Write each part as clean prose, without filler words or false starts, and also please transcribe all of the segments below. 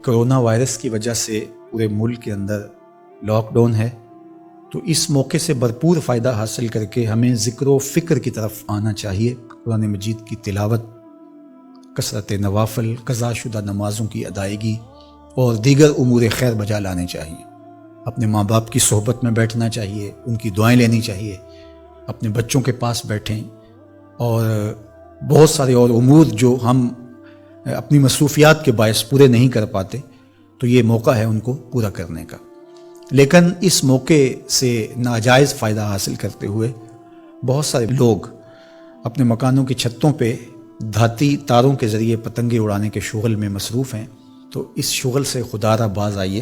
Corona virus کی وجہ سے پورے ملک کے اندر لاک ڈاؤن ہے، تو اس موقع سے بھرپور فائدہ حاصل کر کے ہمیں ذکر و فکر کی طرف آنا چاہیے۔ قرآن مجید کی تلاوت، کثرت نوافل، قضا شدہ نمازوں کی ادائیگی اور دیگر امور خیر بجا لانے چاہیے۔ اپنے ماں باپ کی صحبت میں بیٹھنا چاہیے، ان کی دعائیں لینی چاہیے، اپنے بچوں کے پاس بیٹھیں، اور بہت سارے اور امور جو ہم اپنی مصروفیات کے باعث پورے نہیں کر پاتے، تو یہ موقع ہے ان کو پورا کرنے کا۔ لیکن اس موقع سے ناجائز فائدہ حاصل کرتے ہوئے بہت سارے لوگ اپنے مکانوں کی چھتوں پہ دھاتی تاروں کے ذریعے پتنگیں اڑانے کے شغل میں مصروف ہیں، تو اس شغل سے خدا را باز آئیے۔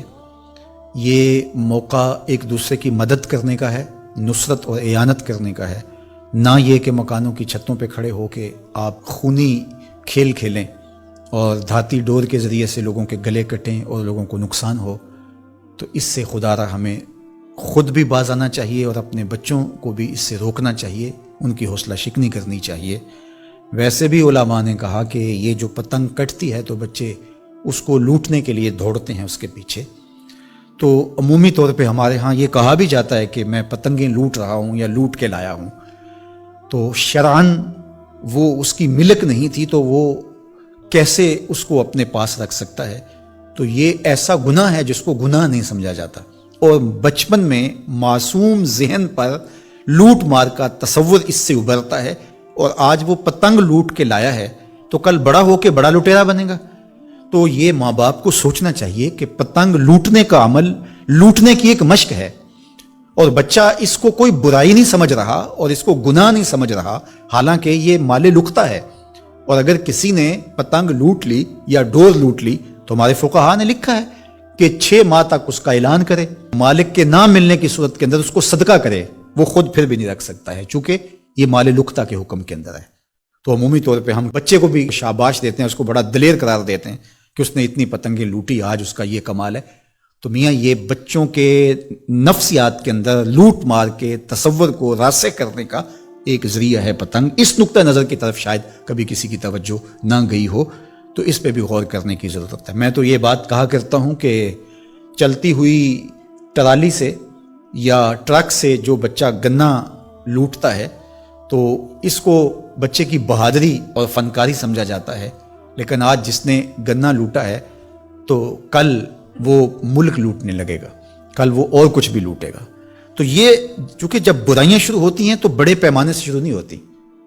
یہ موقع ایک دوسرے کی مدد کرنے کا ہے، نصرت اور اعانت کرنے کا ہے، نہ یہ کہ مکانوں کی چھتوں پہ کھڑے ہو کے آپ خونی کھیل کھیلیں اور دھاتی ڈور کے ذریعے سے لوگوں کے گلے کٹیں اور لوگوں کو نقصان ہو۔ تو اس سے خدا را ہمیں خود بھی باز آنا چاہیے اور اپنے بچوں کو بھی اس سے روکنا چاہیے، ان کی حوصلہ شکنی کرنی چاہیے۔ ویسے بھی علماء نے کہا کہ یہ جو پتنگ کٹتی ہے تو بچے اس کو لوٹنے کے لیے دوڑتے ہیں اس کے پیچھے، تو عمومی طور پہ ہمارے ہاں یہ کہا بھی جاتا ہے کہ میں پتنگیں لوٹ رہا ہوں یا لوٹ کے لایا ہوں، تو شرعاً وہ اس کی ملک نہیں تھی، تو وہ کیسے اس کو اپنے پاس رکھ سکتا ہے؟ تو یہ ایسا گناہ ہے جس کو گناہ نہیں سمجھا جاتا، اور بچپن میں معصوم ذہن پر لوٹ مار کا تصور اس سے ابھرتا ہے، اور آج وہ پتنگ لوٹ کے لایا ہے تو کل بڑا ہو کے بڑا لٹیرا بنے گا۔ تو یہ ماں باپ کو سوچنا چاہیے کہ پتنگ لوٹنے کا عمل لوٹنے کی ایک مشق ہے، اور بچہ اس کو کوئی برائی نہیں سمجھ رہا اور اس کو گناہ نہیں سمجھ رہا، حالانکہ یہ مال لقطہ ہے، اور اگر کسی نے پتنگ لوٹ لی یا ڈور لوٹ لی تو ہمارے فقہا نے لکھا ہے کہ 6 ماہ تک اس کا اعلان کرے، مالک کے نہ ملنے کی صورت کے اندر اس کو صدقہ کرے، وہ خود پھر بھی نہیں رکھ سکتا ہے چونکہ یہ مال لقطہ کے حکم کے اندر ہے۔ تو عمومی طور پہ ہم بچے کو بھی شاباش دیتے ہیں، اس کو بڑا دلیر قرار دیتے ہیں کہ اس نے اتنی پتنگیں لوٹی، آج اس کا یہ کمال ہے۔ تو میاں یہ بچوں کے نفسیات کے اندر لوٹ مار کے تصور کو راسخ کرنے کا ایک ذریعہ ہے پتنگ۔ اس نقطہ نظر کی طرف شاید کبھی کسی کی توجہ نہ گئی ہو، تو اس پہ بھی غور کرنے کی ضرورت ہے۔ میں تو یہ بات کہا کرتا ہوں کہ چلتی ہوئی ٹرالی سے یا ٹرک سے جو بچہ گنا لوٹتا ہے تو اس کو بچے کی بہادری اور فنکاری سمجھا جاتا ہے، لیکن آج جس نے گنا لوٹا ہے تو کل وہ ملک لوٹنے لگے گا، کل وہ اور کچھ بھی لوٹے گا۔ تو یہ چونکہ جب برائیاں شروع ہوتی ہیں تو بڑے پیمانے سے شروع نہیں ہوتی،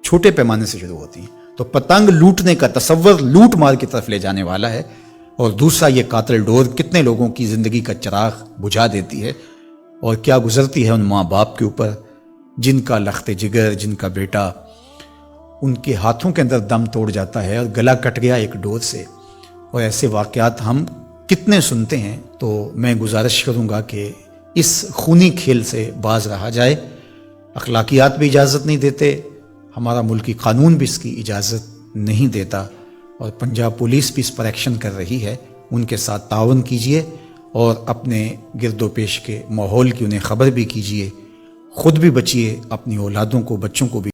چھوٹے پیمانے سے شروع ہوتی ہیں۔ تو پتنگ لوٹنے کا تصور لوٹ مار کی طرف لے جانے والا ہے، اور دوسرا یہ قاتل ڈور کتنے لوگوں کی زندگی کا چراغ بجھا دیتی ہے، اور کیا گزرتی ہے ان ماں باپ کے اوپر جن کا لخت جگر، جن کا بیٹا ان کے ہاتھوں کے اندر دم توڑ جاتا ہے اور گلا کٹ گیا ایک ڈور سے۔ اور ایسے واقعات ہم کتنے سنتے ہیں۔ تو میں گزارش کروں گا کہ اس خونی کھیل سے باز رہا جائے۔ اخلاقیات بھی اجازت نہیں دیتے، ہمارا ملکی قانون بھی اس کی اجازت نہیں دیتا، اور پنجاب پولیس بھی اس پر ایکشن کر رہی ہے۔ ان کے ساتھ تعاون کیجیے اور اپنے گرد و پیش کے ماحول کی انہیں خبر بھی کیجیے، خود بھی بچیے، اپنی اولادوں کو، بچوں کو بھی